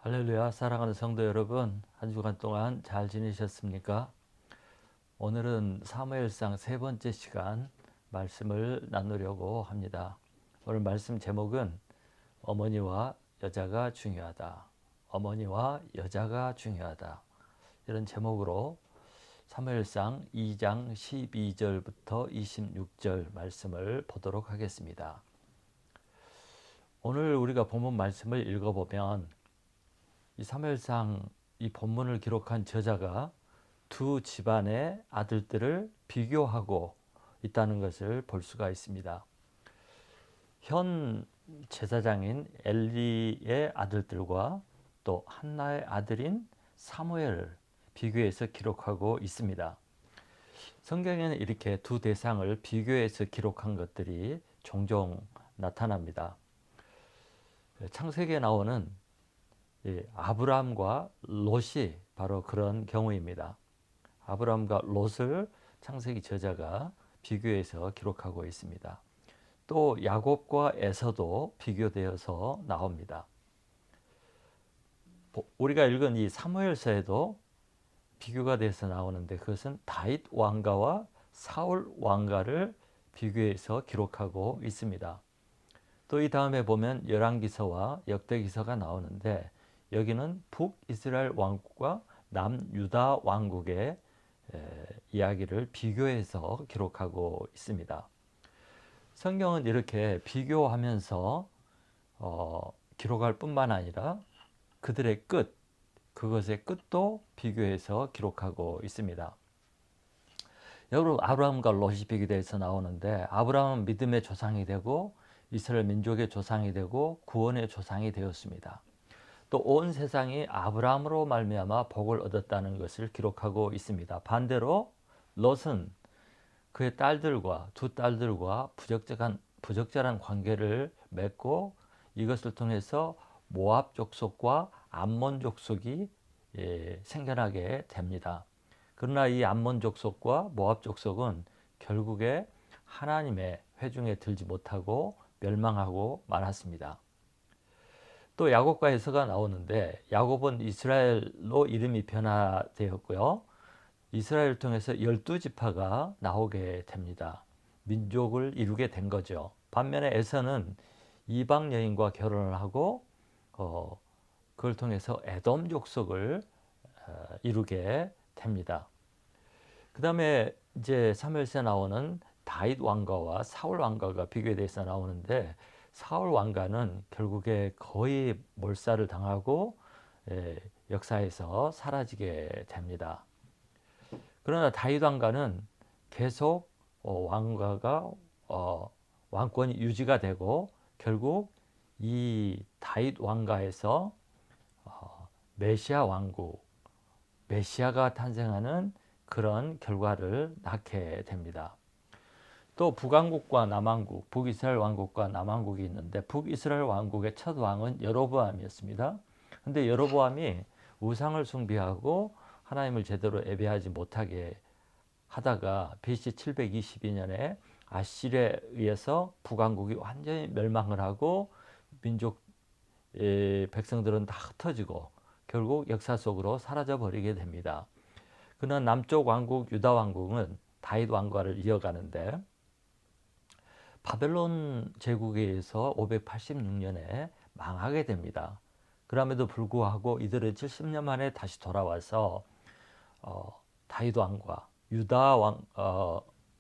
할렐루야, 사랑하는 성도 여러분, 한 주간 동안 잘 지내셨습니까? 오늘은 사무엘상 세 번째 시간 말씀을 나누려고 합니다. 오늘 말씀 제목은 어머니와 여자가 중요하다. 어머니와 여자가 중요하다. 이런 제목으로 사무엘상 2장 12절부터 26절 말씀을 보도록 하겠습니다. 오늘 우리가 본문 말씀을 읽어보면 이 사무엘상 이 본문을 기록한 저자가 두 집안의 아들들을 비교하고 있다는 것을 볼 수가 있습니다. 현 제사장인 엘리의 아들들과 또 한나의 아들인 사무엘을 비교해서 기록하고 있습니다. 성경에는 이렇게 두 대상을 비교해서 기록한 것들이 종종 나타납니다. 창세기에 나오는 아브라함과 롯이 바로 그런 경우입니다. 아브라함과 롯을 창세기 저자가 비교해서 기록하고 있습니다. 또 야곱과 에서도 비교되어서 나옵니다. 우리가 읽은 이 사무엘서에도 비교가 돼서 나오는데 그것은 다윗 왕가와 사울 왕가를 비교해서 기록하고 있습니다. 또 이 다음에 보면 열왕기서와 역대기서가 나오는데 여기는 북이스라엘 왕국과 남유다 왕국의 이야기를 비교해서 기록하고 있습니다. 성경은 이렇게 비교하면서 기록할 뿐만 아니라 그들의 끝, 그것의 끝도 비교해서 기록하고 있습니다. 여러분, 아브라함과 롯이 비교돼서 나오는데 아브라함은 믿음의 조상이 되고 이스라엘 민족의 조상이 되고 구원의 조상이 되었습니다. 또 온 세상이 아브라함으로 말미암아 복을 얻었다는 것을 기록하고 있습니다. 반대로 롯은 그의 딸들과 두 딸들과 부적절한 관계를 맺고 이것을 통해서 모압 족속과 암몬 족속이 생겨나게 됩니다. 그러나 이 암몬 족속과 모압 족속은 결국에 하나님의 회중에 들지 못하고 멸망하고 말았습니다. 또 야곱과 에서가 나오는데 야곱은 이스라엘로 이름이 변화되었고요. 이스라엘을 통해서 12지파가 나오게 됩니다. 민족을 이루게 된 거죠. 반면에 에서는 이방 여인과 결혼을 하고 그걸 통해서 에돔 족속을 이루게 됩니다. 그 다음에 이제 사무엘서에 나오는 다윗 왕가와 사울 왕가가 비교돼서 나오는데 사울 왕가는 결국에 거의 몰살을 당하고 역사에서 사라지게 됩니다. 그러나 다윗 왕가는 계속 왕가가 왕권이 유지가 되고 결국 이 다윗 왕가에서 메시아 왕국, 메시아가 탄생하는 그런 결과를 낳게 됩니다. 또 북왕국과 남왕국, 북이스라엘 왕국과 남왕국이 있는데 북이스라엘 왕국의 첫 왕은 여로보암이었습니다. 그런데 여로보암이 우상을 숭배하고 하나님을 제대로 예배하지 못하게 하다가 BC 722년에 아시리에 의해서 북왕국이 완전히 멸망을 하고 민족 백성들은 다 흩어지고 결국 역사 속으로 사라져 버리게 됩니다. 그러나 남쪽 왕국 유다 왕국은 다윗 왕가를 이어가는데 바벨론 제국에 의해서 586년에 망하게 됩니다. 그럼에도 불구하고 이들은 70년 만에 다시 돌아와서 다윗 왕과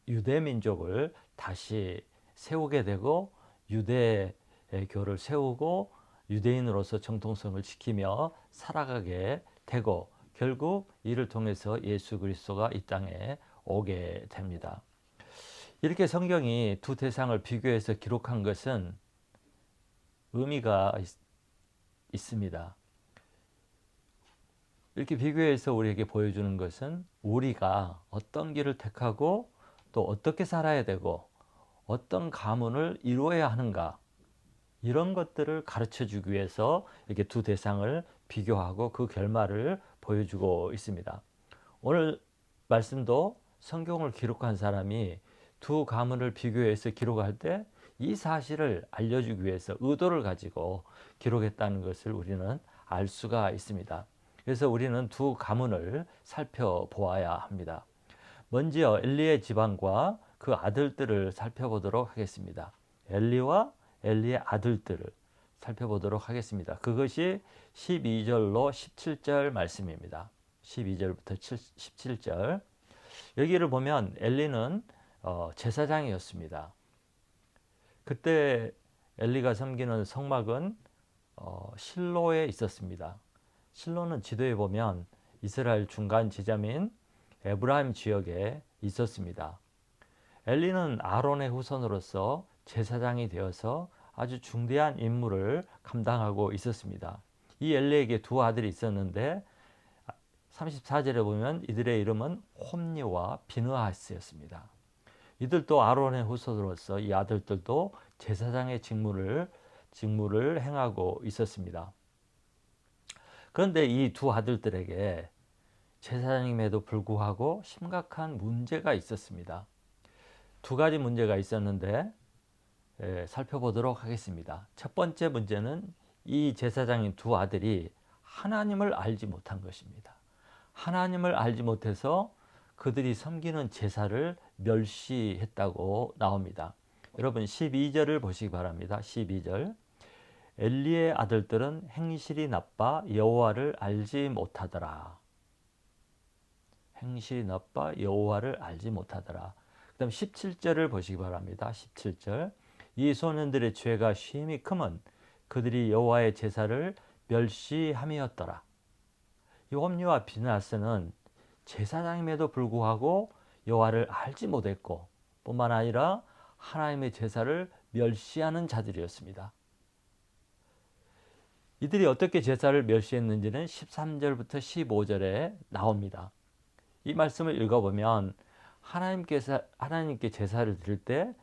유대 민족을 다시 세우게 되고 유대교를 세우고 유대인으로서 정통성을 지키며 살아가게 되고 결국 이를 통해서 예수 그리스도가 이 땅에 오게 됩니다. 이렇게 성경이 두 대상을 비교해서 기록한 것은 의미가 있습니다. 이렇게 비교해서 우리에게 보여주는 것은 우리가 어떤 길을 택하고 또 어떻게 살아야 되고 어떤 가문을 이루어야 하는가 이런 것들을 가르쳐 주기 위해서 이렇게 두 대상을 비교하고 그 결말을 보여주고 있습니다. 오늘 말씀도 성경을 기록한 사람이 두 가문을 비교해서 기록할 때 이 사실을 알려주기 위해서 의도를 가지고 기록했다는 것을 우리는 알 수가 있습니다. 그래서 우리는 두 가문을 살펴보아야 합니다. 먼저 엘리의 집안과 그 아들들을 살펴보도록 하겠습니다. 엘리와 엘리의 아들들을 살펴보도록 하겠습니다. 그것이 12절로 17절 말씀입니다. 12절부터 17절. 여기를 보면 엘리는 제사장이었습니다. 그때 엘리가 섬기는 성막은 실로에 있었습니다. 실로는 지도에 보면 이스라엘 중간 지점인 에브라임 지역에 있었습니다. 엘리는 아론의 후손으로서 제사장이 되어서 아주 중대한 임무를 감당하고 있었습니다. 이 엘리에게 두 아들이 있었는데 34절에 보면 이들의 이름은 홈니와 비느하스였습니다. 이들도 아론의 후손으로서 이 아들들도 제사장의 직무를 행하고 있었습니다. 그런데 이 두 아들들에게 제사장임에도 불구하고 심각한 문제가 있었습니다. 두 가지 문제가 있었는데 살펴보도록 하겠습니다. 첫 번째 문제는 이 제사장인 두 아들이 하나님을 알지 못한 것입니다. 하나님을 알지 못해서 그들이 섬기는 제사를 멸시했다고 나옵니다. 여러분 12절을 보시기 바랍니다. 12절. 엘리의 아들들은 행실이 나빠 여호와를 알지 못하더라. 행실이 나빠 여호와를 알지 못하더라. 그 다음 17절을 보시기 바랍니다. 17절. 이 소년들의 죄가 심히 크면 그들이 여호와의 제사를 멸시함이었더라. 이 홈리와 비느하스는 제사장임에도 불구하고 여호와를 알지 못했고 뿐만 아니라 하나님의 제사를 멸시하는 자들이었습니다. 이들이 어떻게 제사를 멸시했는지는 13절부터 15절에 나옵니다. 이 말씀을 읽어보면 하나님께 제사를 드릴 때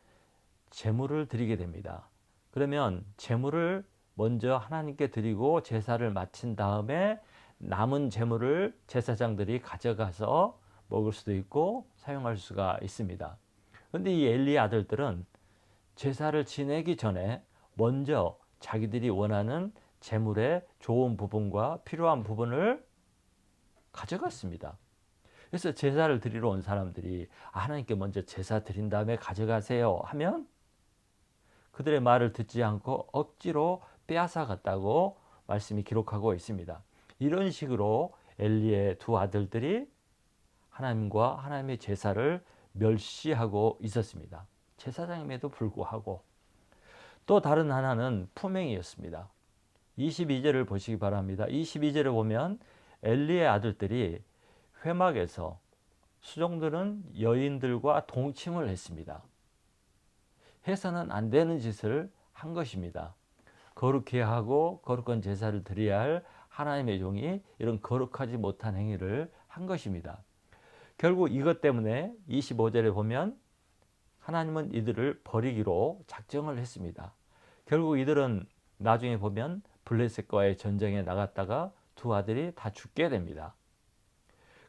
제물을 드리게 됩니다. 그러면 제물을 먼저 하나님께 드리고 제사를 마친 다음에 남은 제물을 제사장들이 가져가서 먹을 수도 있고 사용할 수가 있습니다. 그런데 이 엘리의 아들들은 제사를 지내기 전에 먼저 자기들이 원하는 제물의 좋은 부분과 필요한 부분을 가져갔습니다. 그래서 제사를 드리러 온 사람들이 하나님께 먼저 제사 드린 다음에 가져가세요 하면 그들의 말을 듣지 않고 억지로 빼앗아갔다고 말씀이 기록하고 있습니다. 이런 식으로 엘리의 두 아들들이 하나님과 하나님의 제사를 멸시하고 있었습니다. 제사장임에도 불구하고. 또 다른 하나는 품행이었습니다. 22절을 보시기 바랍니다. 22절을 보면 엘리의 아들들이 회막에서 수종들은 여인들과 동침을 했습니다. 해서는 안 되는 짓을 한 것입니다. 거룩해야 하고 거룩한 제사를 드려야 할 하나님의 종이 이런 거룩하지 못한 행위를 한 것입니다. 결국 이것 때문에 25절에 보면 하나님은 이들을 버리기로 작정을 했습니다. 결국 이들은 나중에 보면 블레셋과의 전쟁에 나갔다가 두 아들이 다 죽게 됩니다.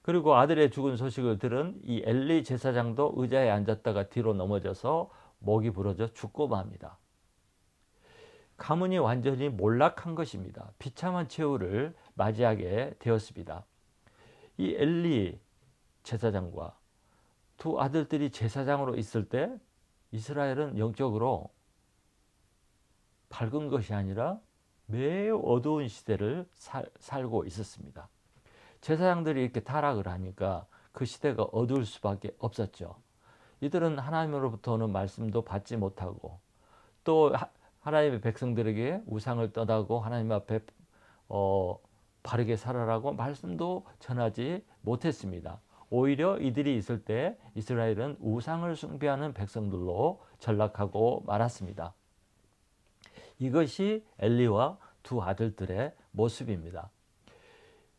그리고 아들의 죽은 소식을 들은 이 엘리 제사장도 의자에 앉았다가 뒤로 넘어져서 목이 부러져 죽고 맙니다. 가문이 완전히 몰락한 것입니다. 비참한 최후를 맞이하게 되었습니다. 이 엘리 제사장과 두 아들들이 제사장으로 있을 때 이스라엘은 영적으로 밝은 것이 아니라 매우 어두운 시대를 살고 있었습니다. 제사장들이 이렇게 타락을 하니까 그 시대가 어두울 수밖에 없었죠. 이들은 하나님으로부터 오는 말씀도 받지 못하고 또 하나님의 백성들에게 우상을 떠나고 하나님 앞에 바르게 살아라고 말씀도 전하지 못했습니다. 오히려 이들이 있을 때 이스라엘은 우상을 숭배하는 백성들로 전락하고 말았습니다. 이것이 엘리와 두 아들들의 모습입니다.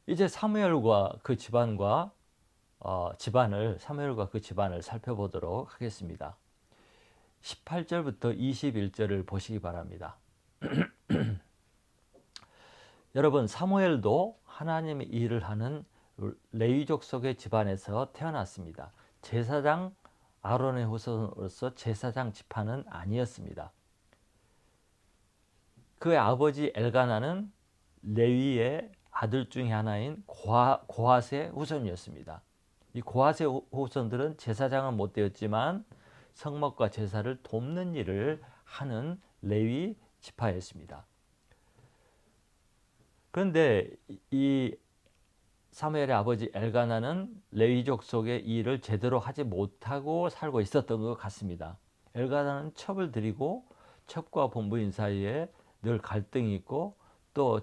이제 사무엘과 그 집안을 살펴보도록 하겠습니다. 18절부터 21절을 보시기 바랍니다. 여러분, 사무엘도 하나님의 일을 하는 레위족 속의 집안에서 태어났습니다. 제사장 아론의 후손으로서 제사장 지파는 아니었습니다. 그의 아버지 엘가나는 레위의 아들 중에 하나인 고핫의 후손이었습니다. 이 고핫의 후손들은 제사장은 못 되었지만 성막과 제사를 돕는 일을 하는 레위 지파였습니다. 그런데 이 사무엘의 아버지 엘가나는 레위족 속의 이 일을 제대로 하지 못하고 살고 있었던 것 같습니다. 엘가나는 첩을 들이고 첩과 본부인 사이에 늘 갈등이 있고 또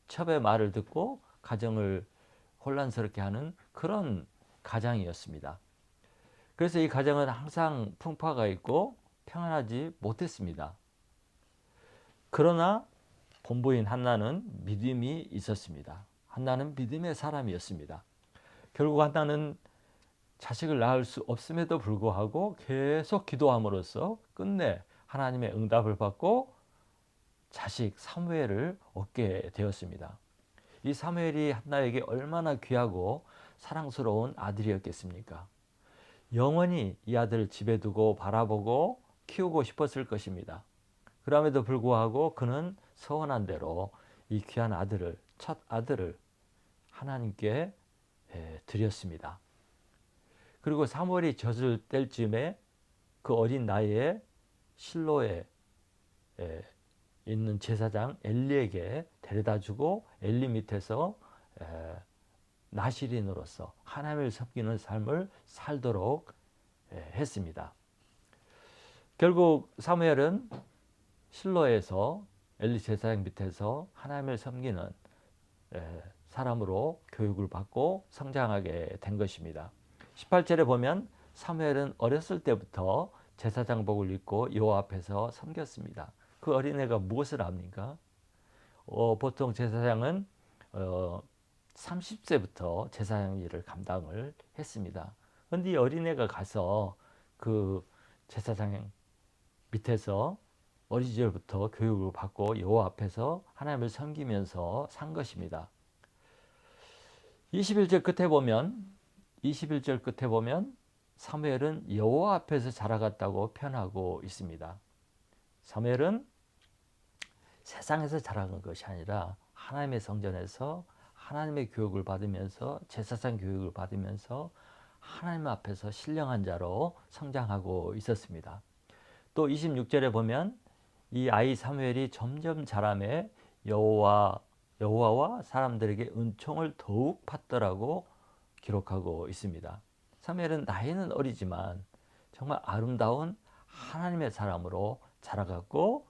첩의 말을 듣고 가정을 혼란스럽게 하는 그런 가장이었습니다. 그래서 이 가정은 항상 풍파가 있고 평안하지 못했습니다. 그러나 본부인 한나는 믿음이 있었습니다. 한나는 믿음의 사람이었습니다. 결국 한나는 자식을 낳을 수 없음에도 불구하고 계속 기도함으로써 끝내 하나님의 응답을 받고 자식 사무엘을 얻게 되었습니다. 이 사무엘이 한나에게 얼마나 귀하고 사랑스러운 아들이었겠습니까? 영원히 이 아들을 집에 두고 바라보고 키우고 싶었을 것입니다. 그럼에도 불구하고 그는 서원한 대로 이 귀한 아들을, 첫 아들을 하나님께 드렸습니다. 그리고 사무엘이 젖을 뗄 즈음에 그 어린 나이에 실로에 있는 제사장 엘리에게 데려다주고 엘리 밑에서 나실인으로서 하나님을 섬기는 삶을 살도록 했습니다. 결국 사무엘은 실로에서 엘리 제사장 밑에서 하나님을 섬기는 사람으로 교육을 받고 성장하게 된 것입니다. 18절에 보면 사무엘은 어렸을 때부터 제사장복을 입고 여호와 앞에서 섬겼습니다. 그 어린애가 무엇을 합니까? 보통 제사장은 30세부터 제사장 일을 감당을 했습니다. 그런데 이 어린애가 가서 그 제사장 밑에서 어린 시절부터 교육을 받고 여호와 앞에서 하나님을 섬기면서 산 것입니다. 21절 끝에 보면 사무엘은 여호와 앞에서 자라갔다고 표현하고 있습니다. 사무엘은 세상에서 자라는 것이 아니라 하나님의 성전에서 하나님의 교육을 받으면서 제사장 교육을 받으면서 하나님 앞에서 신령한 자로 성장하고 있었습니다. 또 26절에 보면 이 아이 사무엘이 점점 자라매 여호와와 사람들에게 은총을 더욱 받더라고 기록하고 있습니다. 사무엘은 나이는 어리지만 정말 아름다운 하나님의 사람으로 자라갔고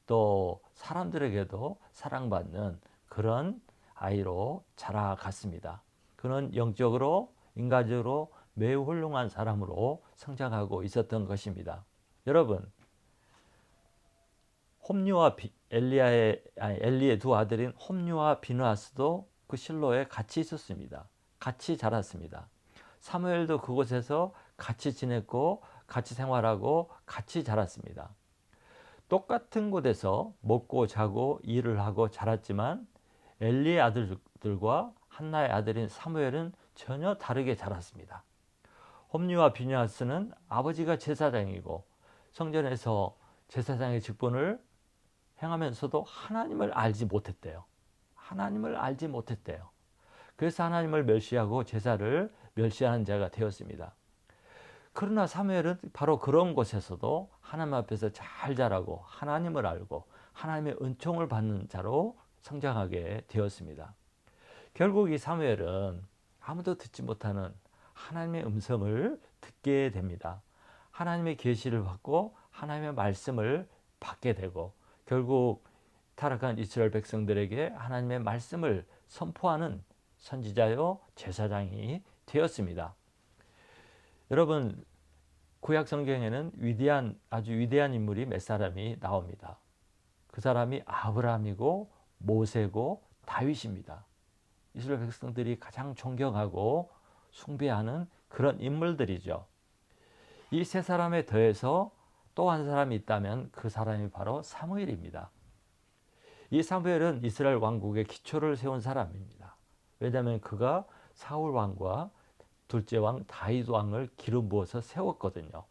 또 사람들에게도 사랑받는 그런 아이로 자라갔습니다. 그는 영적으로 인간적으로 매우 훌륭한 사람으로 성장하고 있었던 것입니다. 여러분, 홈리와 엘리의 두 아들인 홈리와 비느하스도 그 실로에 같이 있었습니다. 같이 자랐습니다. 사무엘도 그곳에서 같이 지냈고 같이 생활하고 같이 자랐습니다. 똑같은 곳에서 먹고 자고 일을 하고 자랐지만 엘리의 아들들과 한나의 아들인 사무엘은 전혀 다르게 자랐습니다. 홈리와 비느하스는 아버지가 제사장이고 성전에서 제사장의 직분을 행하면서도 하나님을 알지 못했대요. 하나님을 알지 못했대요. 그래서 하나님을 멸시하고 제사를 멸시하는 자가 되었습니다. 그러나 사무엘은 바로 그런 곳에서도 하나님 앞에서 잘 자라고 하나님을 알고 하나님의 은총을 받는 자로 성장하게 되었습니다. 결국 이 사무엘은 아무도 듣지 못하는 하나님의 음성을 듣게 됩니다. 하나님의 계시를 받고 하나님의 말씀을 받게 되고 결국 타락한 이스라엘 백성들에게 하나님의 말씀을 선포하는 선지자요 제사장이 되었습니다. 여러분, 구약 성경에는 아주 위대한 인물이 몇 사람이 나옵니다. 그 사람이 아브라함이고 모세고 다윗입니다. 이스라엘 백성들이 가장 존경하고 숭배하는 그런 인물들이죠. 이 세 사람에 더해서 또 한 사람이 있다면 그 사람이 바로 사무엘입니다. 이 사무엘은 이스라엘 왕국의 기초를 세운 사람입니다. 왜냐하면 그가 사울 왕과 둘째 왕 다윗 왕을 기름 부어서 세웠거든요.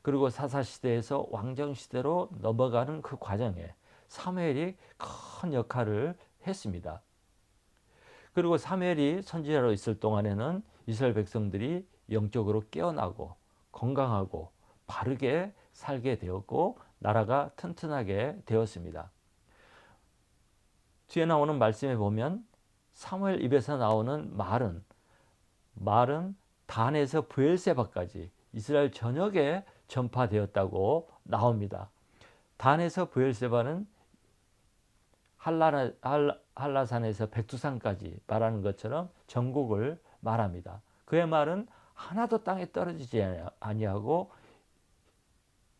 그리고 사사시대에서 왕정시대로 넘어가는 그 과정에 사무엘이 큰 역할을 했습니다. 그리고 사무엘이 선지자로 있을 동안에는 이스라엘 백성들이 영적으로 깨어나고 건강하고 바르게 살게 되었고 나라가 튼튼하게 되었습니다. 뒤에 나오는 말씀에 보면 사무엘 입에서 나오는 말은 단에서 브엘세바까지 이스라엘 전역에 전파되었다고 나옵니다. 단에서 브엘세바는 한라산에서 백두산까지 말하는 것처럼 전국을 말합니다. 그의 말은 하나도 땅에 떨어지지 아니하고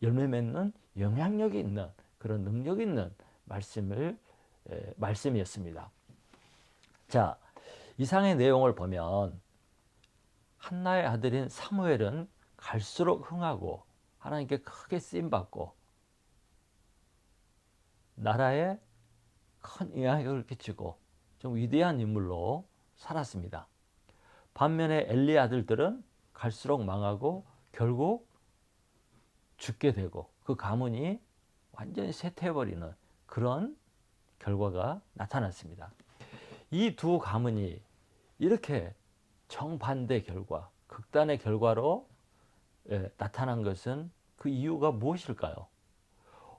열매 맺는 영향력이 있는 그런 능력 있는 말씀이었습니다. 자, 이상의 내용을 보면 한나의 아들인 사무엘은 갈수록 흥하고 하나님께 크게 쓰임받고 나라에 큰 영향력을 끼치고 좀 위대한 인물로 살았습니다. 반면에 엘리 아들들은 갈수록 망하고 결국 죽게 되고 그 가문이 완전히 쇠퇴해버리는 그런 결과가 나타났습니다. 이 두 가문이 이렇게 정반대 결과, 극단의 결과로 나타난 것은 그 이유가 무엇일까요?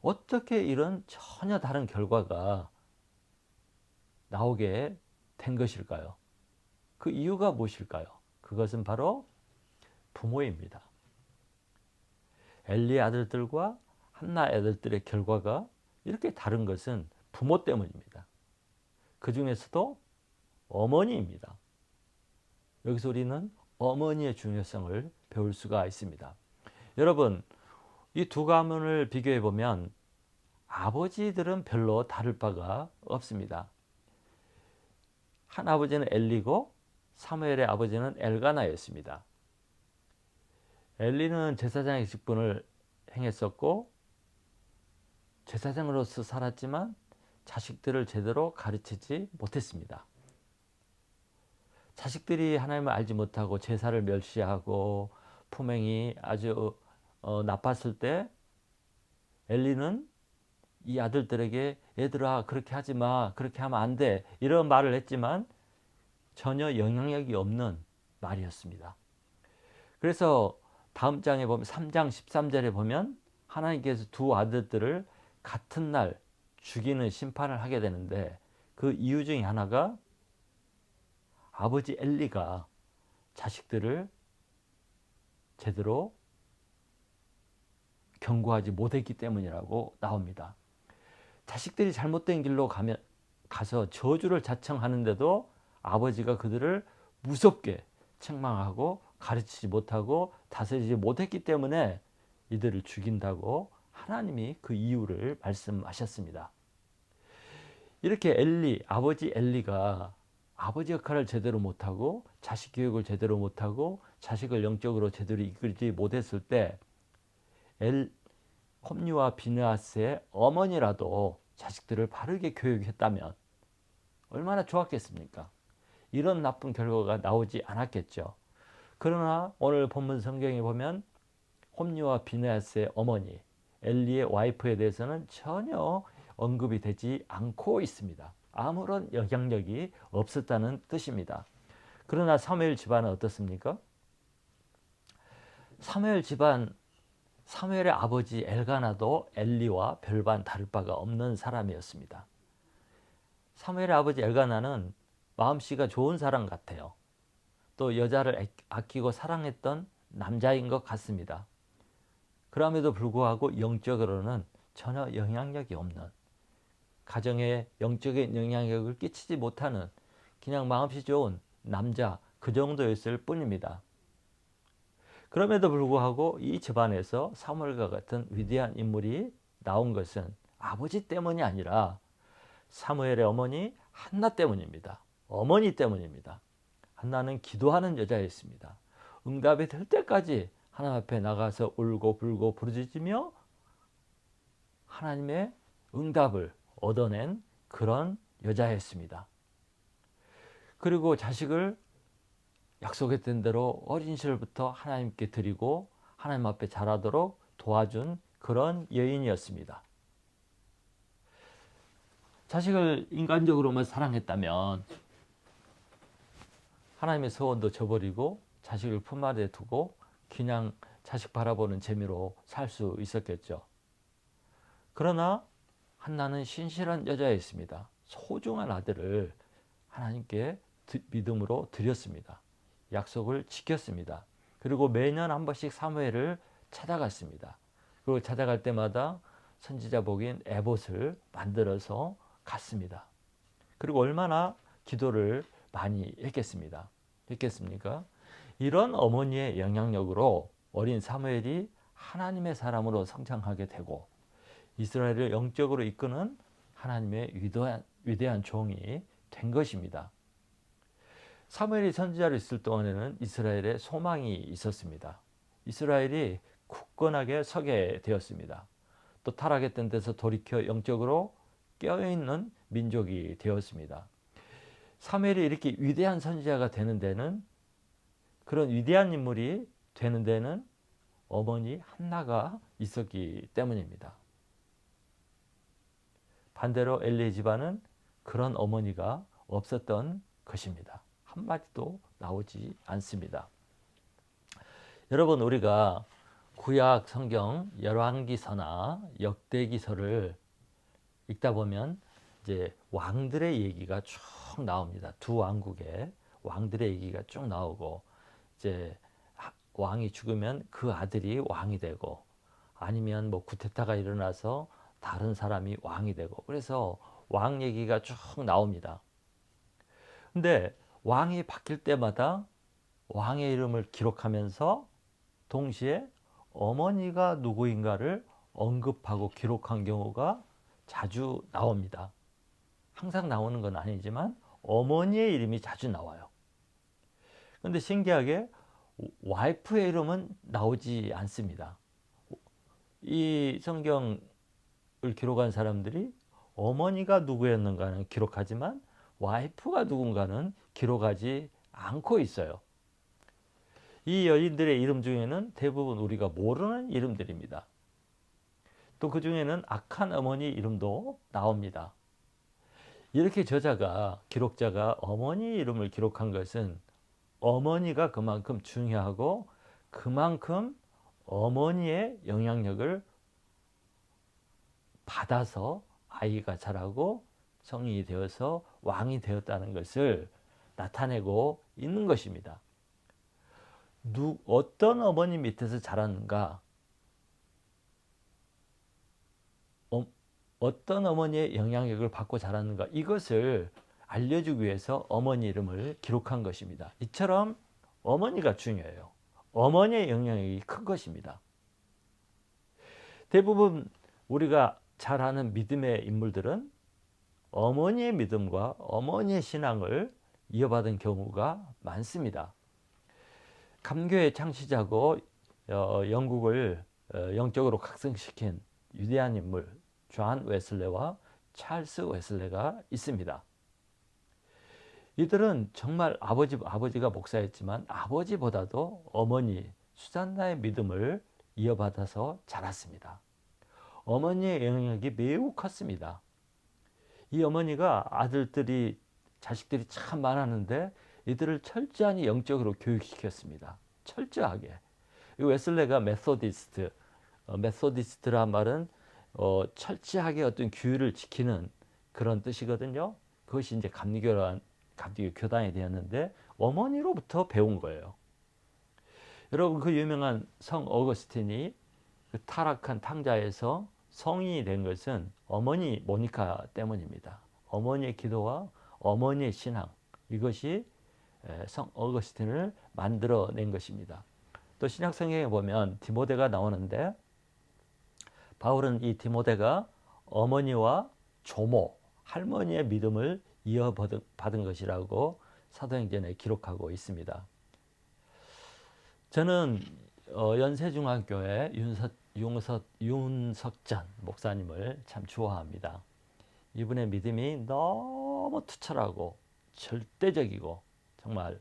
어떻게 이런 전혀 다른 결과가 나오게 된 것일까요? 그 이유가 무엇일까요? 그것은 바로 부모입니다. 엘리 아들들과 한나 아들들의 결과가 이렇게 다른 것은 부모 때문입니다. 그 중에서도 어머니입니다. 여기서 우리는 어머니의 중요성을 배울 수가 있습니다. 여러분, 이 두 가문을 비교해 보면 아버지들은 별로 다를 바가 없습니다. 한 아버지는 엘리고 사무엘의 아버지는 엘가나였습니다. 엘리는 제사장의 직분을 행했었고 제사장으로서 살았지만 자식들을 제대로 가르치지 못했습니다. 자식들이 하나님을 알지 못하고 제사를 멸시하고 품행이 아주 나빴을 때 엘리는 이 아들들에게 얘들아 그렇게 하지 마, 그렇게 하면 안 돼 이런 말을 했지만 전혀 영향력이 없는 말이었습니다. 그래서 다음 장에 보면 3장 13절에 보면 하나님께서 두 아들들을 같은 날 죽이는 심판을 하게 되는데 그 이유 중에 하나가 아버지 엘리가 자식들을 제대로 경고하지 못했기 때문이라고 나옵니다. 자식들이 잘못된 길로 가서 저주를 자청하는데도 아버지가 그들을 무섭게 책망하고 가르치지 못하고 다스리지 못했기 때문에 이들을 죽인다고 하나님이 그 이유를 말씀하셨습니다. 이렇게 아버지 엘리가 아버지 역할을 제대로 못하고 자식 교육을 제대로 못하고 자식을 영적으로 제대로 이끌지 못했을 때 홈리와 비느하스의 어머니라도 자식들을 바르게 교육했다면 얼마나 좋았겠습니까? 이런 나쁜 결과가 나오지 않았겠죠. 그러나 오늘 본문 성경에 보면 홈리와 비느하스의 어머니 엘리의 와이프에 대해서는 전혀 언급이 되지 않고 있습니다. 아무런 영향력이 없었다는 뜻입니다. 그러나 사무엘 집안은 어떻습니까? 사무엘의 아버지 엘가나도 엘리와 별반 다를 바가 없는 사람이었습니다. 사무엘의 아버지 엘가나는 마음씨가 좋은 사람 같아요. 또 여자를 아끼고 사랑했던 남자인 것 같습니다. 그럼에도 불구하고 영적으로는 전혀 영향력이 없는, 가정에 영적인 영향력을 끼치지 못하는 그냥 마음씨 좋은 남자, 그 정도였을 뿐입니다. 그럼에도 불구하고 이 집안에서 사무엘과 같은 위대한 인물이 나온 것은 아버지 때문이 아니라 사무엘의 어머니 한나 때문입니다. 어머니 때문입니다. 한나는 기도하는 여자였습니다. 응답이 될 때까지 하나님 앞에 나가서 울고 불고 부르짖으며 하나님의 응답을 얻어낸 그런 여자였습니다. 그리고 자식을 약속했던 대로 어린 시절부터 하나님께 드리고 하나님 앞에 자라도록 도와준 그런 여인이었습니다. 자식을 인간적으로만 사랑했다면 하나님의 서원도 저버리고 자식을 품 안에 두고 그냥 자식 바라보는 재미로 살 수 있었겠죠. 그러나 한나는 신실한 여자였습니다. 소중한 아들을 하나님께 믿음으로 드렸습니다. 약속을 지켰습니다. 그리고 매년 한 번씩 사무엘을 찾아갔습니다. 그리고 찾아갈 때마다 선지자 복인 에봇을 만들어서 갔습니다. 그리고 얼마나 기도를 많이 했겠습니까? 이런 어머니의 영향력으로 어린 사무엘이 하나님의 사람으로 성장하게 되고 이스라엘을 영적으로 이끄는 하나님의 위대한 종이 된 것입니다. 사무엘이 선지자로 있을 동안에는 이스라엘에 소망이 있었습니다. 이스라엘이 굳건하게 서게 되었습니다. 또 타락했던 데서 돌이켜 영적으로 깨어있는 민족이 되었습니다. 사무엘이 이렇게 위대한 선지자가 되는 데는, 그런 위대한 인물이 되는 데는 어머니 한나가 있었기 때문입니다. 반대로 엘리의 집안은 그런 어머니가 없었던 것입니다. 한마디도 나오지 않습니다. 여러분, 우리가 구약 성경 열왕기서나 역대기서를 읽다 보면 이제 왕들의 얘기가 쭉 나옵니다. 두 왕국의 왕들의 얘기가 쭉 나오고, 이제 왕이 죽으면 그 아들이 왕이 되고, 아니면 뭐 쿠데타가 일어나서 다른 사람이 왕이 되고, 그래서 왕 얘기가 쭉 나옵니다. 근데 왕이 바뀔 때마다 왕의 이름을 기록하면서 동시에 어머니가 누구인가를 언급하고 기록한 경우가 자주 나옵니다. 항상 나오는 건 아니지만 어머니의 이름이 자주 나와요. 그런데 신기하게 와이프의 이름은 나오지 않습니다. 이 성경을 기록한 사람들이 어머니가 누구였는가는 기록하지만 와이프가 누군가는 기록하지 않고 있어요. 이 여인들의 이름 중에는 대부분 우리가 모르는 이름들입니다. 또 그 중에는 악한 어머니 이름도 나옵니다. 이렇게 기록자가 어머니 이름을 기록한 것은 어머니가 그만큼 중요하고 그만큼 어머니의 영향력을 받아서 아이가 자라고 성인이 되어서 왕이 되었다는 것을 나타내고 있는 것입니다. 어떤 어머니 밑에서 자랐는가, 어떤 어머니의 영향력을 받고 자랐는가, 이것을 알려주기 위해서 어머니 이름을 기록한 것입니다. 이처럼 어머니가 중요해요. 어머니의 영향력이 큰 것입니다. 대부분 우리가 잘 아는 믿음의 인물들은 어머니의 믿음과 어머니의 신앙을 이어받은 경우가 많습니다. 감교의 창시자고 영국을 영적으로 각성시킨 위대한 인물 존 웨슬레와 찰스 웨슬레가 있습니다. 이들은 정말 아버지가 목사였지만 아버지보다도 어머니 수잔나의 믿음을 이어받아서 자랐습니다. 어머니의 영향력이 매우 컸습니다. 이 어머니가 자식들이 참 많았는데 이들을 철저히 영적으로 교육시켰습니다. 철저하게. 웨슬레가 메소디스트란 말은 철저하게 어떤 규율을 지키는 그런 뜻이거든요. 그것이 이제 감리교 교단이 되었는데 어머니로부터 배운 거예요. 여러분, 그 유명한 성 어거스틴이 그 타락한 탕자에서 성인이 된 것은 어머니 모니카 때문입니다. 어머니의 기도와 어머니의 신앙, 이것이 성 어거스틴을 만들어낸 것입니다. 또 신약 성경에 보면 디모데가 나오는데 바울은 이 디모데가 어머니와 조모, 할머니의 믿음을 이어받은 것이라고 사도행전에 기록하고 있습니다. 저는 연세중앙교회 윤석전 목사님을 참 좋아합니다. 이분의 믿음이 너무 투철하고 절대적이고 정말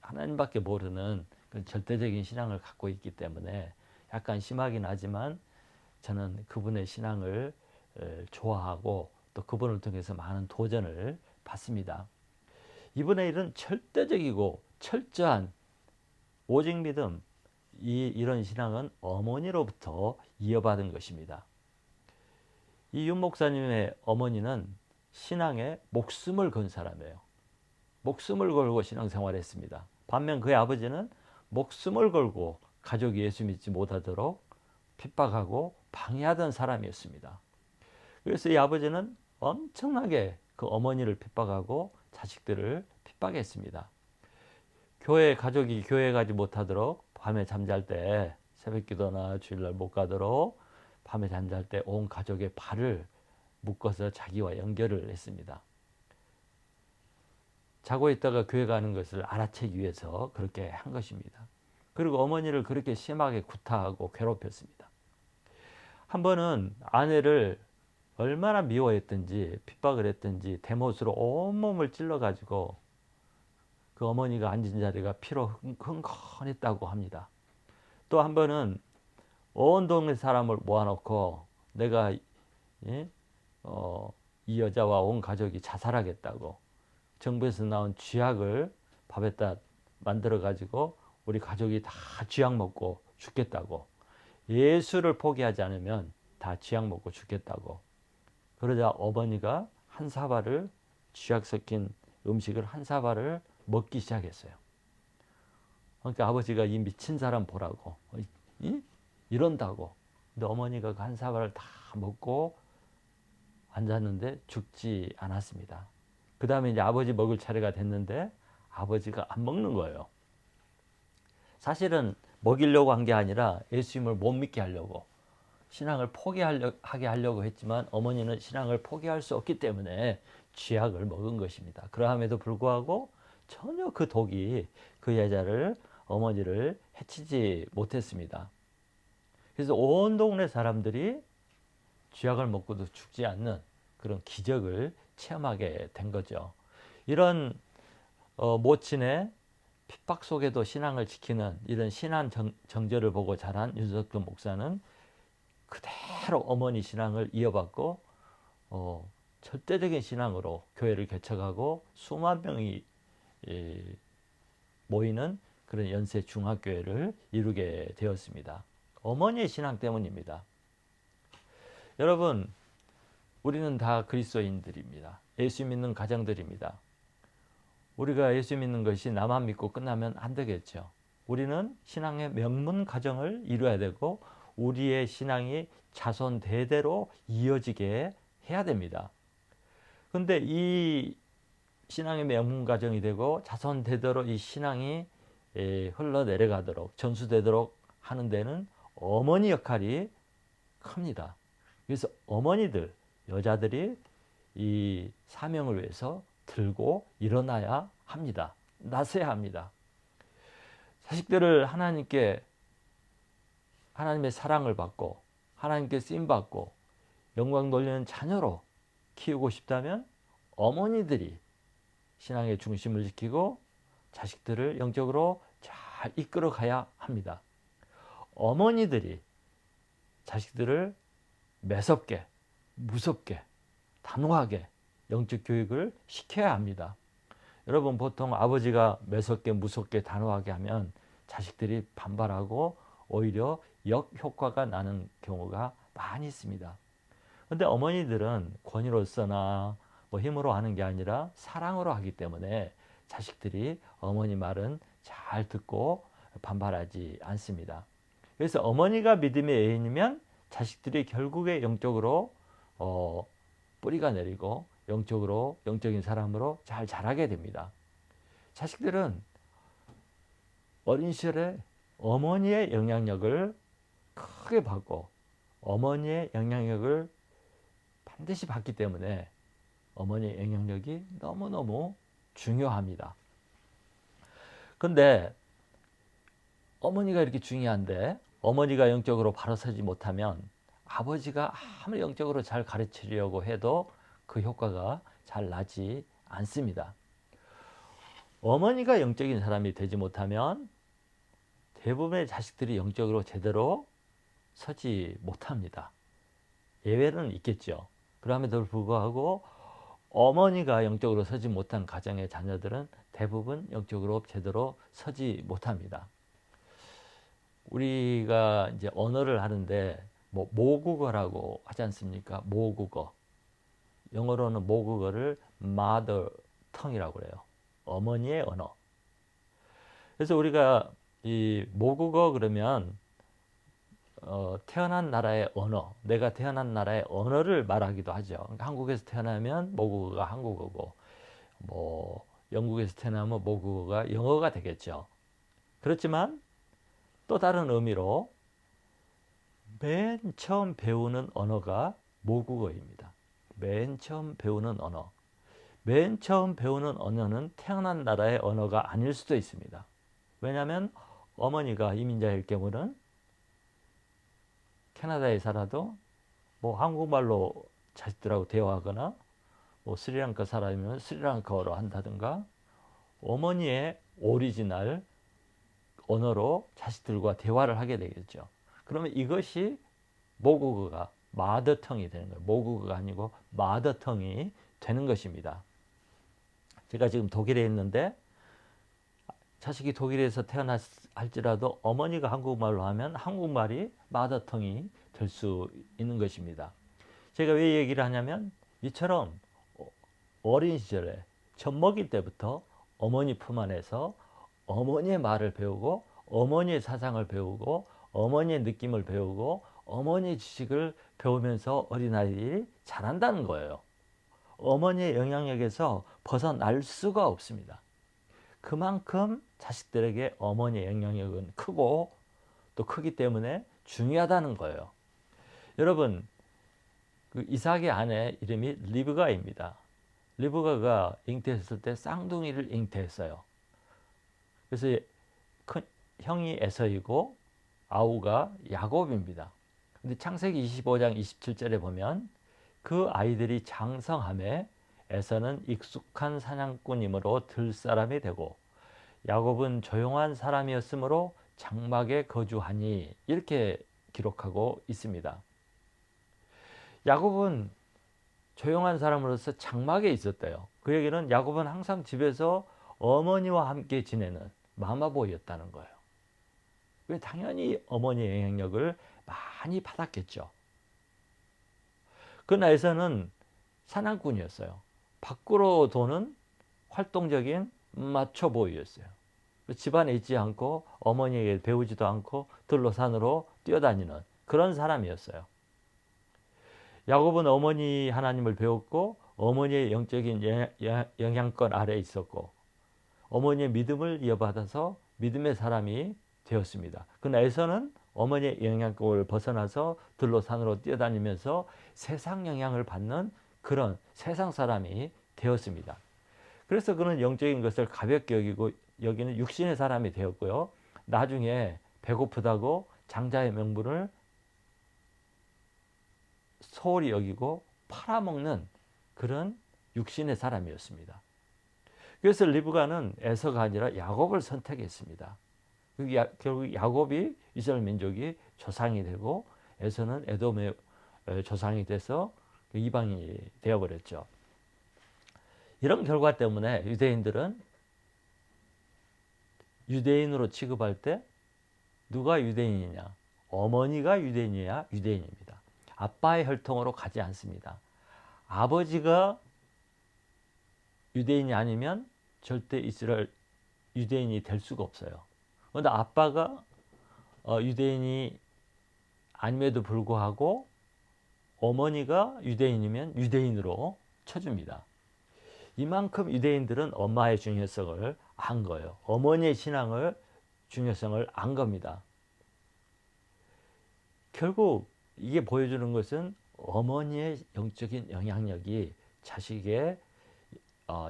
하나님밖에 모르는 그런 절대적인 신앙을 갖고 있기 때문에 약간 심하긴 하지만 저는 그분의 신앙을 좋아하고 또 그분을 통해서 많은 도전을 받습니다. 이분의 일은 절대적이고 철저한 오직 믿음, 이런 신앙은 어머니로부터 이어받은 것입니다. 이 윤 목사님의 어머니는 신앙에 목숨을 건 사람이에요. 목숨을 걸고 신앙생활을 했습니다. 반면 그의 아버지는 목숨을 걸고 가족이 예수 믿지 못하도록 핍박하고 방해하던 사람이었습니다. 그래서 이 아버지는 엄청나게 그 어머니를 핍박하고 자식들을 핍박했습니다. 가족이 교회 가지 못하도록 밤에 잠잘 때 새벽 기도나 주일날 못 가도록 밤에 잠잘 때 온 가족의 발을 묶어서 자기와 연결을 했습니다. 자고 있다가 교회 가는 것을 알아채기 위해서 그렇게 한 것입니다. 그리고 어머니를 그렇게 심하게 구타하고 괴롭혔습니다. 한 번은 아내를 얼마나 미워했든지 핍박을 했든지 대못으로 온몸을 찔러가지고 그 어머니가 앉은 자리가 피로 흥건했다고 합니다. 또 한 번은 온 동네 사람을 모아놓고 내가 이 여자와 온 가족이 자살하겠다고 정부에서 나온 쥐약을 밥에다 만들어 가지고 우리 가족이 다 쥐약 먹고 죽겠다고, 예수를 포기하지 않으면 다 쥐약 먹고 죽겠다고. 그러자 어머니가 한 사발을, 쥐약 섞인 음식을 한 사발을 먹기 시작했어요. 그러니까 아버지가 이 미친 사람 보라고 이런다고. 근데 어머니가 그 한 사발을 다 먹고 앉았는데 죽지 않았습니다. 그 다음에 이제 아버지 먹을 차례가 됐는데 아버지가 안 먹는 거예요. 사실은 먹이려고 한 게 아니라 예수님을 못 믿게 하려고, 신앙을 포기하게 하려고 했지만 어머니는 신앙을 포기할 수 없기 때문에 쥐약을 먹은 것입니다. 그러함에도 불구하고 전혀 그 독이 그 여자를, 어머니를 해치지 못했습니다. 그래서 온 동네 사람들이 쥐약을 먹고도 죽지 않는 그런 기적을 체험하게 된 거죠. 이런 모친의 핍박 속에도 신앙을 지키는 이런 신앙 정절을 보고 자란 윤석근 목사는 그대로 어머니 신앙을 이어받고 절대적인 신앙으로 교회를 개척하고 수만 명이 모이는 그런 연세 중학교회를 이루게 되었습니다. 어머니의 신앙 때문입니다. 여러분, 우리는 다 그리스도인들입니다. 예수 믿는 가정들입니다. 우리가 예수 믿는 것이 나만 믿고 끝나면 안 되겠죠. 우리는 신앙의 명문 가정을 이루어야 되고 우리의 신앙이 자손 대대로 이어지게 해야 됩니다. 그런데 이 신앙의 명문 가정이 되고 자손 대대로 이 신앙이 흘러내려가도록, 전수되도록 하는 데는 어머니 역할이 큽니다. 그래서 어머니들, 여자들이 이 사명을 위해서 들고 일어나야 합니다. 나서야 합니다. 자식들을 하나님의 사랑을 받고 하나님께 쓰임받고 영광 돌리는 자녀로 키우고 싶다면 어머니들이 신앙의 중심을 지키고 자식들을 영적으로 잘 이끌어 가야 합니다. 어머니들이 자식들을 매섭게, 무섭게, 단호하게 영적 교육을 시켜야 합니다. 여러분, 보통 아버지가 매섭게, 무섭게, 단호하게 하면 자식들이 반발하고 오히려 역효과가 나는 경우가 많이 있습니다. 그런데 어머니들은 권위로서나 힘으로 하는 게 아니라 사랑으로 하기 때문에 자식들이 어머니 말은 잘 듣고 반발하지 않습니다. 그래서 어머니가 믿음의 애인이면 자식들이 결국에 영적으로 뿌리가 내리고 영적인 사람으로 잘 자라게 됩니다. 자식들은 어린 시절에 어머니의 영향력을 크게 받고 어머니의 영향력을 반드시 받기 때문에 어머니의 영향력이 너무너무 중요합니다. 근데 어머니가 이렇게 중요한데 어머니가 영적으로 바로 서지 못하면 아버지가 아무리 영적으로 잘 가르치려고 해도 그 효과가 잘 나지 않습니다. 어머니가 영적인 사람이 되지 못하면 대부분의 자식들이 영적으로 제대로 서지 못합니다. 예외는 있겠죠. 그럼에도 불구하고 어머니가 영적으로 서지 못한 가정의 자녀들은 대부분 영적으로 제대로 서지 못합니다. 우리가 이제 언어를 하는데 뭐 모국어라고 하지 않습니까? 모국어. 영어로는 모국어를 mother tongue이라고 그래요. 어머니의 언어. 그래서 우리가 이 모국어 그러면 태어난 나라의 언어, 내가 태어난 나라의 언어를 말하기도 하죠. 그러니까 한국에서 태어나면 모국어가 한국어고, 뭐 영국에서 태어나면 모국어가 영어가 되겠죠. 그렇지만 또 다른 의미로 맨 처음 배우는 언어가 모국어입니다. 맨 처음 배우는 언어. 맨 처음 배우는 언어는 태어난 나라의 언어가 아닐 수도 있습니다. 왜냐하면 어머니가 이민자일 경우는 캐나다에 살아도 뭐 한국말로 자식들하고 대화하거나 뭐 스리랑카 사람이면 스리랑카어로 한다든가 어머니의 오리지널 언어로 자식들과 대화를 하게 되겠죠. 그러면 이것이 모국어가 마더텅이 되는 거예요. 모국어가 아니고 마더텅이 되는 것입니다. 제가 지금 독일에 있는데 자식이 독일에서 태어날지라도 어머니가 한국말로 하면 한국말이 마더텅이 될 수 있는 것입니다. 제가 왜 얘기를 하냐면 이처럼 어린 시절에 젖 먹일 때부터 어머니 품 안에서 어머니의 말을 배우고 어머니의 사상을 배우고 어머니의 느낌을 배우고 어머니의 지식을 배우면서 어린아이들이 자란다는 거예요. 어머니의 영향력에서 벗어날 수가 없습니다. 그만큼 자식들에게 어머니의 영향력은 크고 또 크기 때문에 중요하다는 거예요. 여러분, 그 이삭의 아내 이름이 리브가입니다. 리브가가 잉태했을 때 쌍둥이를 잉태했어요. 그래서 큰 형이 에서이고 아우가 야곱입니다. 근데 창세기 25장 27절에 보면 그 아이들이 장성함에 에서는 익숙한 사냥꾼이므로 들 사람이 되고 야곱은 조용한 사람이었으므로 장막에 거주하니 이렇게 기록하고 있습니다. 야곱은 조용한 사람으로서 장막에 있었대요. 그 얘기는 야곱은 항상 집에서 어머니와 함께 지내는 마마보이였다는 거예요. 왜 당연히 어머니의 영향력을 많이 받았겠죠. 그러나 에서는 사냥꾼이었어요. 밖으로 도는 활동적인 마초보이였어요. 집안에 있지 않고 어머니에게 배우지도 않고 들로 산으로 뛰어다니는 그런 사람이었어요. 야곱은 어머니 하나님을 배웠고 어머니의 영적인 영향권 아래에 있었고 어머니의 믿음을 이어받아서 믿음의 사람이 되었습니다. 그러나 에서는 어머니의 영향권을 벗어나서 들로 산으로 뛰어다니면서 세상 영향을 받는 그런 세상 사람이 되었습니다. 그래서 그는 영적인 것을 가볍게 여기고 여기는 육신의 사람이 되었고요. 나중에 배고프다고 장자의 명분을 소홀히 여기고 팔아먹는 그런 육신의 사람이었습니다. 그래서 리브가는 에서가 아니라 야곱을 선택했습니다. 결국 야곱이 이스라엘 민족이 조상이 되고 에서는 에돔의 조상이 돼서 이방인이 되어버렸죠. 이런 결과 때문에 유대인들은 유대인으로 취급할 때 누가 유대인이냐? 어머니가 유대인이야 유대인입니다. 아빠의 혈통으로 가지 않습니다. 아버지가 유대인이 아니면 절대 이스라엘 유대인이 될 수가 없어요. 그런데 아빠가 유대인이 아님에도 불구하고 어머니가 유대인이면 유대인으로 쳐줍니다. 이만큼 유대인들은 엄마의 중요성을 안 거예요. 어머니의 신앙을 중요성을 안 겁니다. 결국 이게 보여주는 것은 어머니의 영적인 영향력이 자식의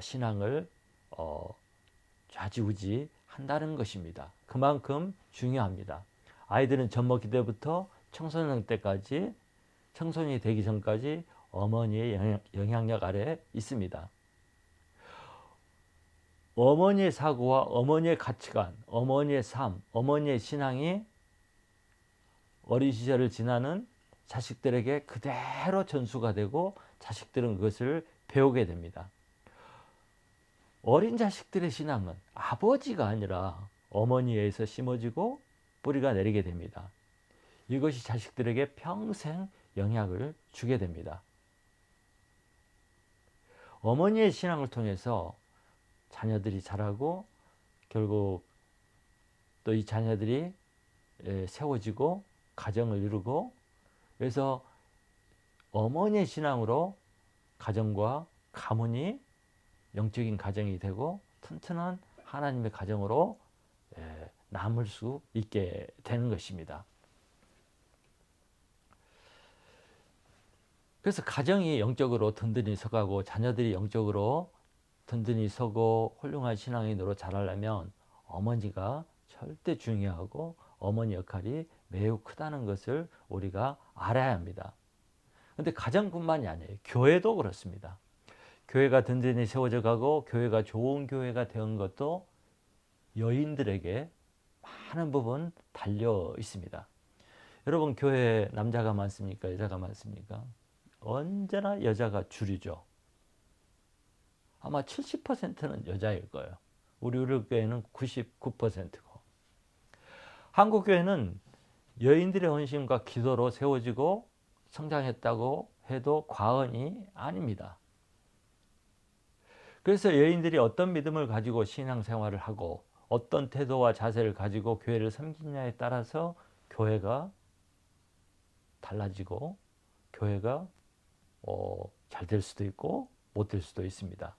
신앙을 좌지우지 한다는 것입니다. 그만큼 중요합니다. 아이들은 젖먹기 때부터 청소년 때까지 청소년이 되기 전까지 어머니의 영향력 아래에 있습니다. 어머니의 사고와 어머니의 가치관, 어머니의 삶, 어머니의 신앙이 어린 시절을 지나는 자식들에게 그대로 전수가 되고 자식들은 그것을 배우게 됩니다. 어린 자식들의 신앙은 아버지가 아니라 어머니에 의해서 심어지고 뿌리가 내리게 됩니다. 이것이 자식들에게 평생 영향을 주게 됩니다. 어머니의 신앙을 통해서 자녀들이 자라고 결국 또 이 자녀들이 세워지고 가정을 이루고, 그래서 어머니의 신앙으로 가정과 가문이 영적인 가정이 되고 튼튼한 하나님의 가정으로 남을 수 있게 되는 것입니다. 그래서 가정이 영적으로 든든히 서가고 자녀들이 영적으로 든든히 서고 훌륭한 신앙인으로 자라려면 어머니가 절대 중요하고 어머니 역할이 매우 크다는 것을 우리가 알아야 합니다. 그런데 가정뿐만이 아니에요. 교회도 그렇습니다. 교회가 든든히 세워져 가고 교회가 좋은 교회가 된 것도 여인들에게 많은 부분 달려 있습니다. 여러분, 교회에 남자가 많습니까? 여자가 많습니까? 언제나 여자가 주류죠. 아마 70%는 여자일 거예요. 우리 교회는 99%고. 한국 교회는 여인들의 헌신과 기도로 세워지고 성장했다고 해도 과언이 아닙니다. 그래서 여인들이 어떤 믿음을 가지고 신앙생활을 하고 어떤 태도와 자세를 가지고 교회를 섬기느냐에 따라서 교회가 달라지고 교회가 잘 될 수도 있고 못 될 수도 있습니다.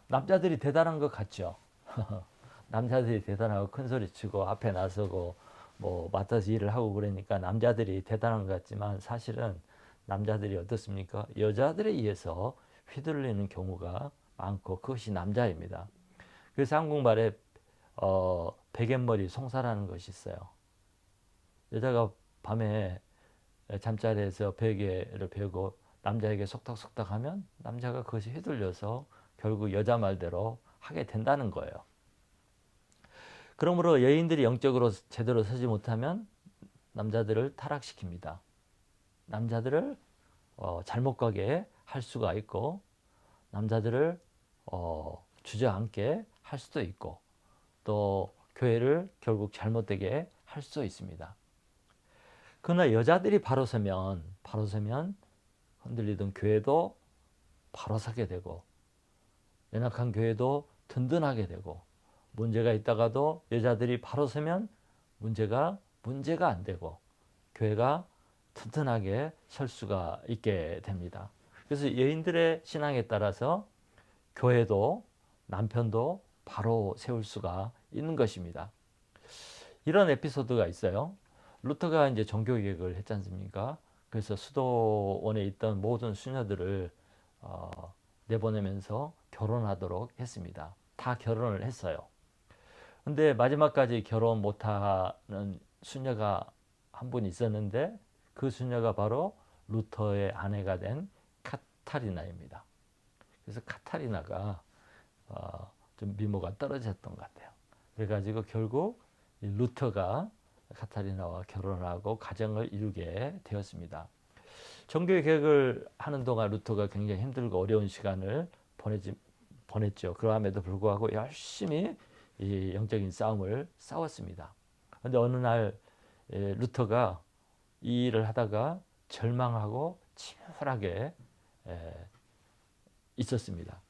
남자들이 대단한 것 같죠? 남자들이 대단하고 큰 소리 치고 앞에 나서고 뭐 맡아서 일을 하고 그러니까 남자들이 대단한 것 같지만 사실은 남자들이 어떻습니까? 여자들에 의해서 휘둘리는 경우가 많고 그것이 남자입니다. 그래서 한국말에 베갯머리 송사라는 것이 있어요. 여자가 밤에 잠자리에서 베개를 베고 남자에게 속닥속닥 하면 남자가 그것이 휘둘려서 결국 여자 말대로 하게 된다는 거예요. 그러므로 여인들이 영적으로 제대로 서지 못하면 남자들을 타락시킵니다. 남자들을 잘못 가게 할 수가 있고 남자들을 주저앉게 할 수도 있고 또 교회를 결국 잘못되게 할 수도 있습니다. 그러나 여자들이 바로 서면 흔들리던 교회도 바로 서게 되고 연약한 교회도 든든하게 되고 문제가 있다가도 여자들이 바로 서면 문제가 안 되고 교회가 튼튼하게 설 수가 있게 됩니다. 그래서 여인들의 신앙에 따라서 교회도 남편도 바로 세울 수가 있는 것입니다. 이런 에피소드가 있어요. 루터가 이제 종교개혁을 했지 않습니까? 그래서 수도원에 있던 모든 수녀들을 내보내면서 결혼하도록 했습니다. 다 결혼을 했어요. 근데 마지막까지 결혼 못하는 수녀가 한 분 있었는데 그 수녀가 바로 루터의 아내가 된 카타리나입니다. 그래서 카타리나가 좀 미모가 떨어졌던 것 같아요. 그래가지고 결국 루터가 카타리나와 결혼하고 가정을 이루게 되었습니다. 종교의 개혁을 하는 동안 루터가 굉장히 힘들고 어려운 시간을 보냈죠. 그럼에도 불구하고 열심히 이 영적인 싸움을 싸웠습니다. 그런데 어느 날 루터가 이 일을 하다가 절망하고 침울하게 있었습니다.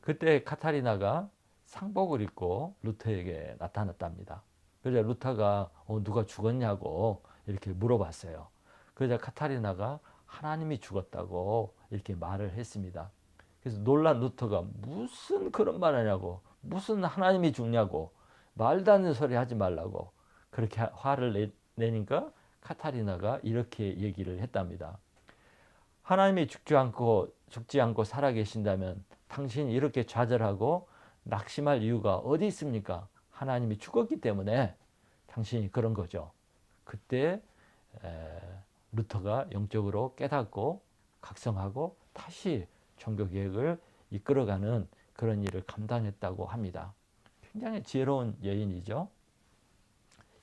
그때 카타리나가 상복을 입고 루터에게 나타났답니다. 그래서 루터가 누가 죽었냐고 이렇게 물어봤어요. 그러자 카타리나가 하나님이 죽었다고 이렇게 말을 했습니다. 그래서 놀란 루터가 무슨 그런 말 하냐고, 무슨 하나님이 죽냐고, 말도 안 되는 소리 하지 말라고 그렇게 화를 내니까 카타리나가 이렇게 얘기를 했답니다. 하나님이 죽지 않고 살아계신다면 당신이 이렇게 좌절하고 낙심할 이유가 어디 있습니까? 하나님이 죽었기 때문에 당신이 그런 거죠. 그때 루터가 영적으로 깨닫고 각성하고 다시 종교개혁을 이끌어가는 그런 일을 감당했다고 합니다. 굉장히 지혜로운 여인이죠.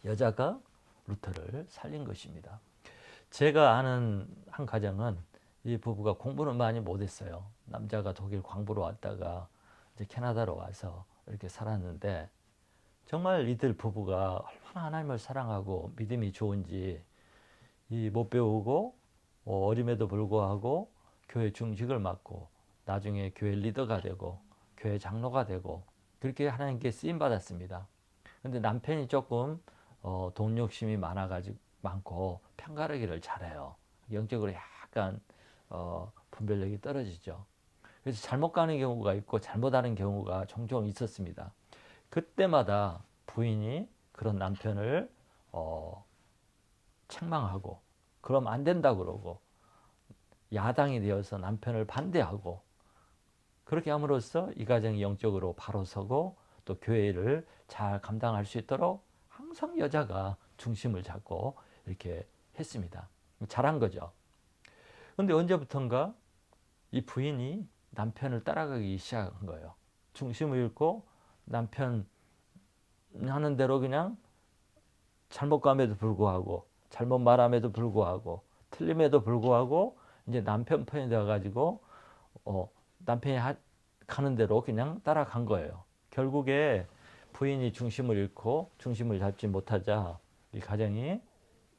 여자가 루터를 살린 것입니다. 제가 아는 한 가정은 이 부부가 공부는 많이 못했어요. 남자가 독일 광부로 왔다가 이제 캐나다로 와서 이렇게 살았는데 정말 이들 부부가 얼마나 하나님을 사랑하고 믿음이 좋은지 이 못 배우고 어림에도 불구하고 교회 중직을 맡고 나중에 교회 리더가 되고 교회 장로가 되고 그렇게 하나님께 쓰임 받았습니다. 근데 남편이 조금 돈 욕심이 많고 편가르기를 잘해요. 영적으로 약간 분별력이 떨어지죠. 그래서 잘못 가는 경우가 있고 잘못하는 경우가 종종 있었습니다. 그때마다 부인이 그런 남편을 책망하고 그럼 안 된다 그러고 야당이 되어서 남편을 반대하고 그렇게 함으로써 이 가정이 영적으로 바로 서고 또 교회를 잘 감당할 수 있도록 항상 여자가 중심을 잡고 이렇게 했습니다. 잘한 거죠. 근데 언제부턴가 이 부인이 남편을 따라가기 시작한 거예요. 중심을 잃고 남편 하는 대로 그냥 잘못 감에도 불구하고 잘못 말함에도 불구하고 틀림에도 불구하고 이제 남편 편이 되어가지고 남편이 가는 대로 그냥 따라간 거예요. 결국에 부인이 중심을 잃고 중심을 잡지 못하자 이 가정이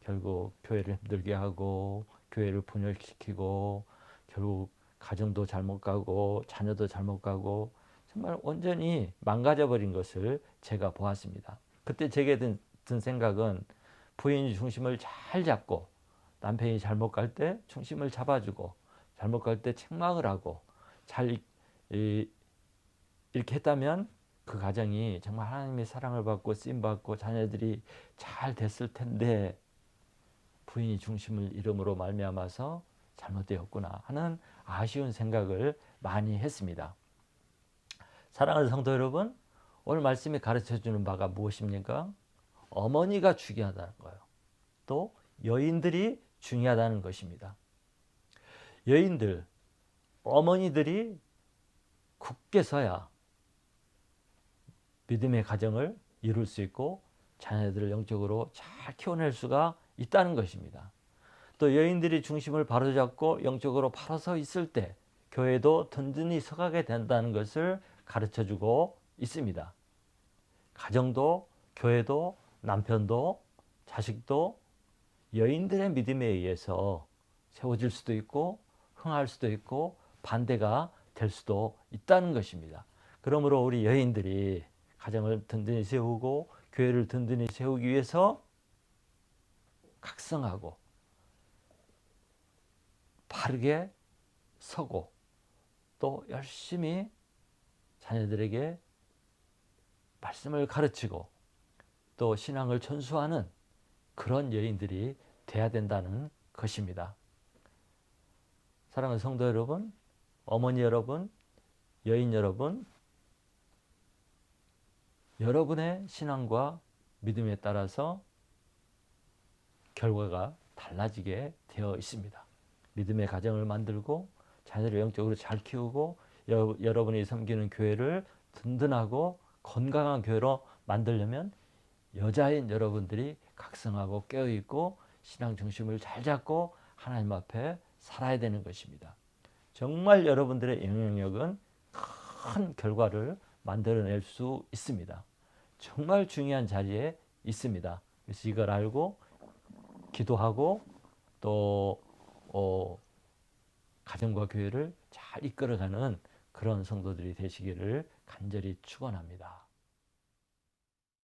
결국 교회를 힘들게 하고 교회를 분열시키고 결국 가정도 잘못 가고 자녀도 잘못 가고 정말 온전히 망가져 버린 것을 제가 보았습니다. 그때 제게 든 생각은 부인이 중심을 잘 잡고 남편이 잘못 갈 때 중심을 잡아주고 잘못 갈 때 책망을 하고 잘 이렇게 했다면 그 가정이 정말 하나님의 사랑을 받고 쓰임받고 자녀들이 잘 됐을 텐데 부인이 중심을 잃음으로 말미암아서 잘못되었구나 하는 아쉬운 생각을 많이 했습니다. 사랑하는 성도 여러분, 오늘 말씀이 가르쳐주는 바가 무엇입니까? 어머니가 중요하다는 거예요. 또 여인들이 중요하다는 것입니다. 여인들, 어머니들이 굳게 서야 믿음의 가정을 이룰 수 있고 자녀들을 영적으로 잘 키워낼 수가 있다는 것입니다. 또 여인들이 중심을 바로잡고 영적으로 바로 서 있을 때 교회도 든든히 서가게 된다는 것을 가르쳐주고 있습니다. 가정도 교회도 남편도 자식도 여인들의 믿음에 의해서 세워질 수도 있고 흥할 수도 있고 반대가 될 수도 있다는 것입니다. 그러므로 우리 여인들이 가정을 든든히 세우고 교회를 든든히 세우기 위해서 각성하고 바르게 서고 또 열심히 자녀들에게 말씀을 가르치고 또 신앙을 전수하는 그런 여인들이 돼야 된다는 것입니다. 사랑하는 성도 여러분, 어머니 여러분, 여인 여러분, 여러분의 신앙과 믿음에 따라서 결과가 달라지게 되어 있습니다. 믿음의 가정을 만들고 자녀를 영적으로 잘 키우고 여러분이 섬기는 교회를 든든하고 건강한 교회로 만들려면 여자인 여러분들이 각성하고 깨어있고 신앙 중심을 잘 잡고 하나님 앞에 살아야 되는 것입니다. 정말 여러분들의 영향력은 큰 결과를 만들어낼 수 있습니다. 정말 중요한 자리에 있습니다. 그래서 이걸 알고 기도하고 또 가정과 교회를 잘 이끌어가는 그런 성도들이 되시기를 간절히 축원합니다.